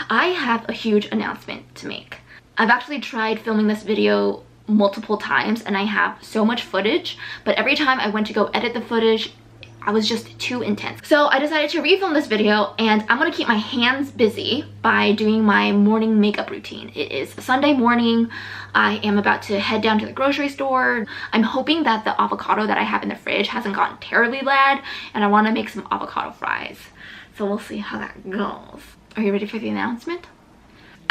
I have a huge announcement to make. I've actually tried filming this video multiple times and I have so much footage, but every time I went to go edit the footage, I was just too intense. So I decided to refilm this video, and I'm gonna keep my hands busy by doing my morning makeup routine. It is Sunday morning. I am about to head down to the grocery store. I'm hoping that the avocado that I have in the fridge hasn't gotten terribly bad, and I wanna make some avocado fries. So we'll see how that goes. Are you ready for the announcement?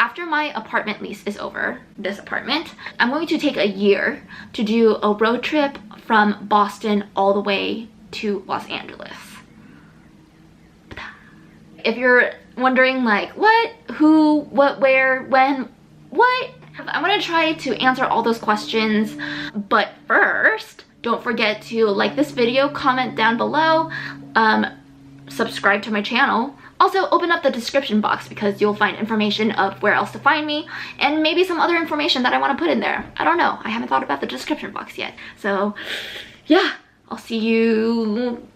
After my apartment lease is over, this apartment, I'm going to take a year to do a road trip from Boston all the way to Los Angeles. If you're wondering like what, who, what, where, when, what, I'm gonna try to answer all those questions, but first, don't forget to like this video, comment down below, subscribe to my channel. Also, open up the description box because you'll find information of where else to find me and maybe some other information that I want to put in there. I don't know. I haven't thought about the description box yet. So, yeah. I'll see you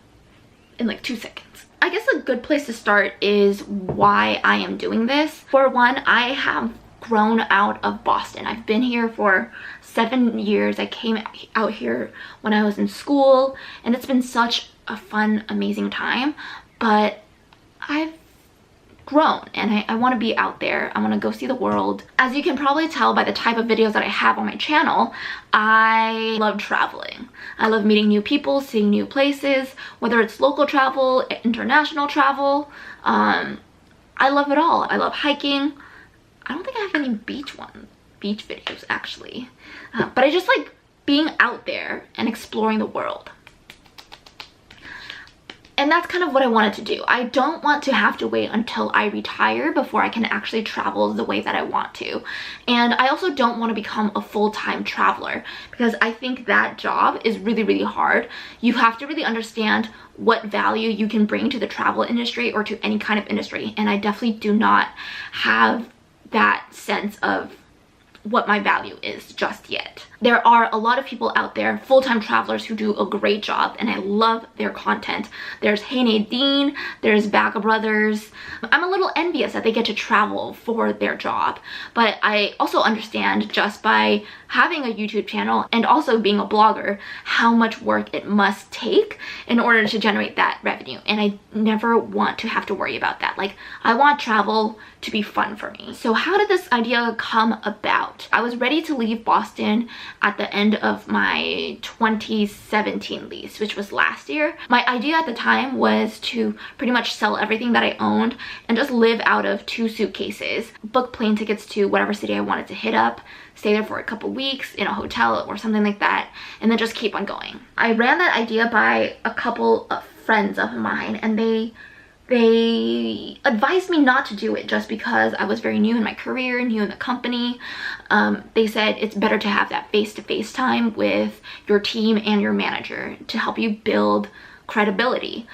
in like 2 seconds. I guess a good place to start is why I am doing this. For one, I have grown out of Boston. I've been here for 7 years. I came out here when I was in school, and it's been such a fun, amazing time. But I've grown and I want to be out there. I want to go see the world. As you can probably tell by the type of videos that I have on my channel, I love traveling. I love meeting new people, seeing new places, whether it's local travel, international travel. I love it all. I love hiking. I don't think I have any beach videos actually, but I just like being out there and exploring the world. And that's kind of what I wanted to do. I don't want to have to wait until I retire before I can actually travel the way that I want to. And I also don't want to become a full-time traveler because I think that job is really, really hard. You have to really understand what value you can bring to the travel industry or to any kind of industry. And I definitely do not have that sense of what my value is just yet. There are a lot of people out there, full-time travelers, who do a great job and I love their content. There's Hey Nadine, there's Baga Brothers. I'm a little envious that they get to travel for their job, but I also understand just by having a YouTube channel and also being a blogger how much work it must take in order to generate that revenue, and I never want to have to worry about that. Like, I want travel to be fun for me. So how did this idea come about? I was ready to leave Boston at the end of my 2017 lease, which was last year. My idea at the time was to pretty much sell everything that I owned and just live out of 2 suitcases, book plane tickets to whatever city I wanted to hit up, stay there for a couple weeks in a hotel or something like that, and then just keep on going. I ran that idea by a couple of friends of mine, and they advised me not to do it just because I was very new in my career, new in the company. They said it's better to have that face-to-face time with your team and your manager to help you build credibility.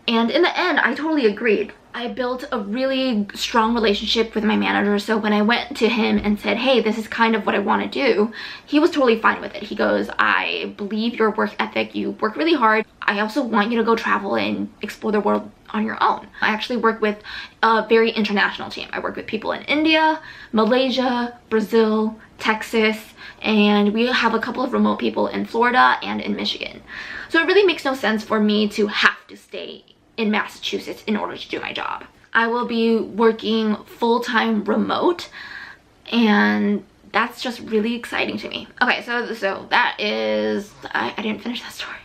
And in the end, I totally agreed. I built a really strong relationship with my manager, so when I went to him and said, hey, this is kind of what I want to do, he was totally fine with it. He goes, I believe your work ethic, you work really hard. I also want you to go travel and explore the world on your own. I actually work with a very international team. I work with people in India, Malaysia, Brazil, Texas, and we have a couple of remote people in Florida and in Michigan. So it really makes no sense for me to have to stay in Massachusetts in order to do my job. I will be working full-time remote, and that's just really exciting to me. Okay, so that is, I didn't finish that story.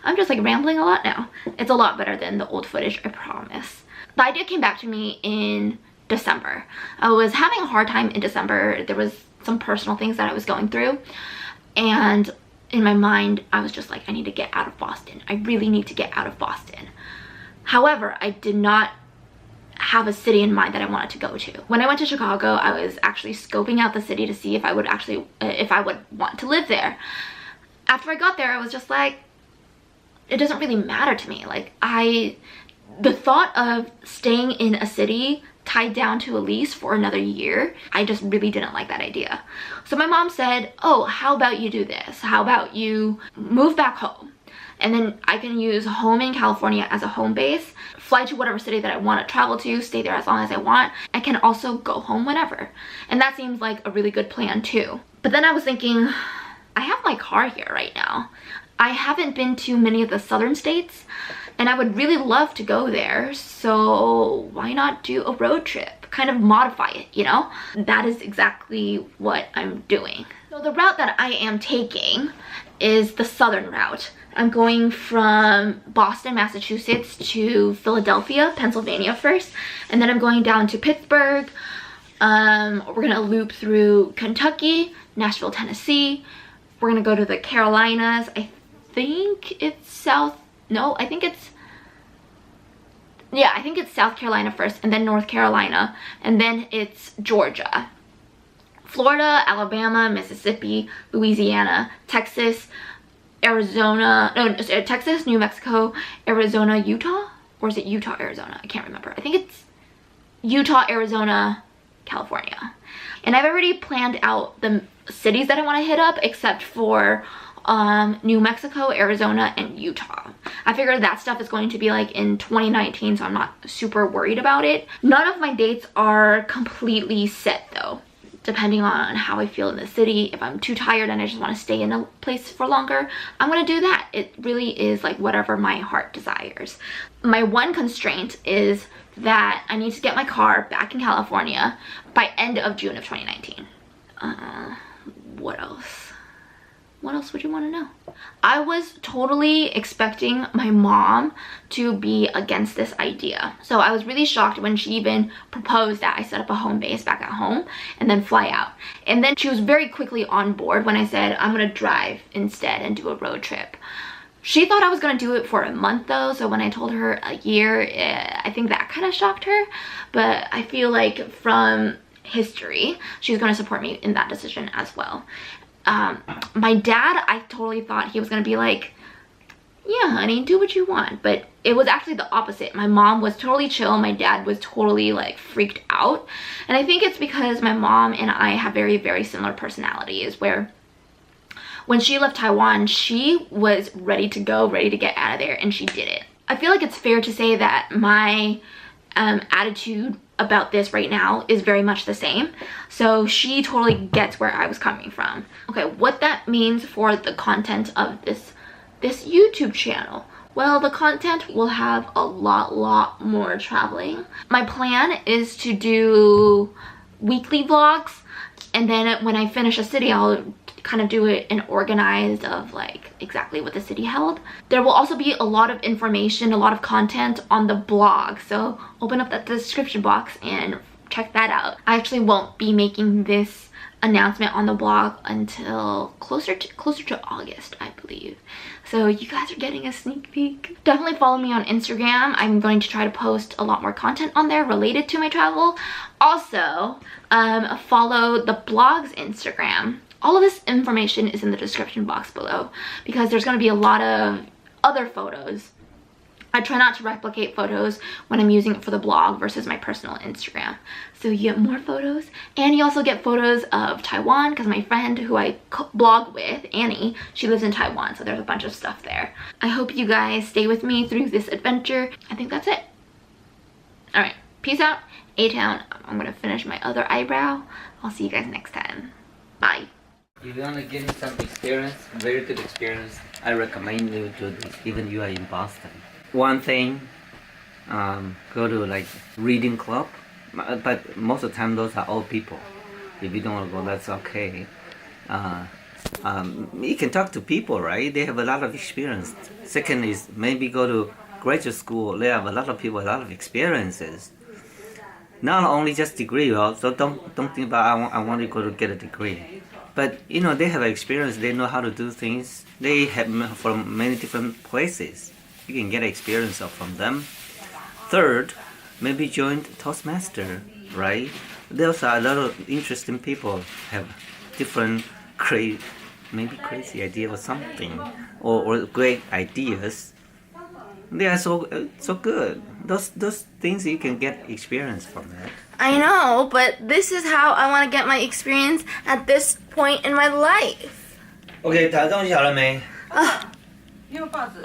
I'm just like rambling a lot now. It's a lot better than the old footage, I promise. The idea came back to me in December. I was having a hard time in December. There was some personal things that I was going through, and in my mind, I was just like, I need to get out of Boston. I really need to get out of Boston. However, I did not have a city in mind that I wanted to go to. When I went to Chicago, I was actually scoping out the city to see if I would want to live there. After I got there, I was just like, it doesn't really matter to me. Like, the thought of staying in a city tied down to a lease for another year, I just really didn't like that idea. So my mom said, oh, how about you do this? How about you move back home and then I can use home in California as a home base, fly to whatever city that I want to travel to, stay there as long as I want. I can also go home whenever. And that seems like a really good plan too. But then I was thinking, I have my car here right now. I haven't been to many of the southern states, and I would really love to go there, so why not do a road trip? Kind of modify it, you know? That is exactly what I'm doing. So the route that I am taking is the southern route. I'm going from Boston, Massachusetts to Philadelphia, Pennsylvania first, and then I'm going down to Pittsburgh. We're gonna loop through Kentucky, Nashville, Tennessee. We're gonna go to the Carolinas. I think it's South Carolina first, and then North Carolina, and then it's Georgia. Florida, Alabama, Mississippi, Louisiana, Texas, Arizona, Texas, New Mexico, Arizona, Utah? Or is it Utah, Arizona? I can't remember. I think it's Utah, Arizona, California. And I've already planned out the cities that I want to hit up, except for New Mexico, Arizona, and Utah. I figured that stuff is going to be like in 2019, so I'm not super worried about it. None of my dates are completely set though, depending on how I feel in the city. If I'm too tired and I just want to stay in a place for longer, I'm gonna do that. It really is like whatever my heart desires. My one constraint is that I need to get my car back in California by end of June of 2019. What else? What else would you want to know? I was totally expecting my mom to be against this idea. So I was really shocked when she even proposed that I set up a home base back at home and then fly out. And then she was very quickly on board when I said I'm gonna drive instead and do a road trip. She thought I was gonna do it for a month though, so when I told her a year, I think that kind of shocked her. But I feel like from history, she's gonna support me in that decision as well. My dad, I totally thought he was gonna be like, yeah honey, do what you want, but it was actually the opposite. My mom was totally chill, my dad was totally like freaked out, and I think it's because my mom and I have very, very similar personalities, where when she left Taiwan, she was ready to go, ready to get out of there, and she did it. I feel like it's fair to say that my attitude about this right now is very much the same, so she totally gets where I was coming from. Okay, what that means for the content of this YouTube channel. Well, the content will have a lot more traveling. My plan is to do weekly vlogs, and then when I finish a city, I'll kind of do it in organized of like exactly what the city held. There will also be a lot of information, a lot of content on the blog, so open up that description box and check that out. I actually won't be making this announcement on the blog until closer to August, I believe, so you guys are getting a sneak peek. Definitely follow me on Instagram. I'm going to try to post a lot more content on there related to my travel. Also, follow the blog's Instagram. All of this information is in the description box below, because there's going to be a lot of other photos. I try not to replicate photos when I'm using it for the blog versus my personal Instagram. So you get more photos, and you also get photos of Taiwan, because my friend who I blog with, Annie, she lives in Taiwan, so there's a bunch of stuff there. I hope you guys stay with me through this adventure. I think that's it. Alright, peace out, A-Town. I'm gonna finish my other eyebrow. I'll see you guys next time. Bye. If you want to get some experience, very good experience, I recommend you to do this, even you are in Boston. One thing, go to like reading club, but most of the time those are old people. If you don't want to go, that's okay. You can talk to people, right? They have a lot of experience. Second is maybe go to graduate school. They have a lot of people, a lot of experiences. Not only just degree, so don't think about I want to go to get a degree. But you know, they have experience, they know how to do things. They have from many different places. You can get experience from them. Third, maybe join Toastmaster, right? There's a lot of interesting people have different maybe crazy idea or something, or great ideas. They are so good. Those things you can get experience from that. I know, but this is how I want to get my experience at this point in my life. OK， 打东西好了没？你有报纸。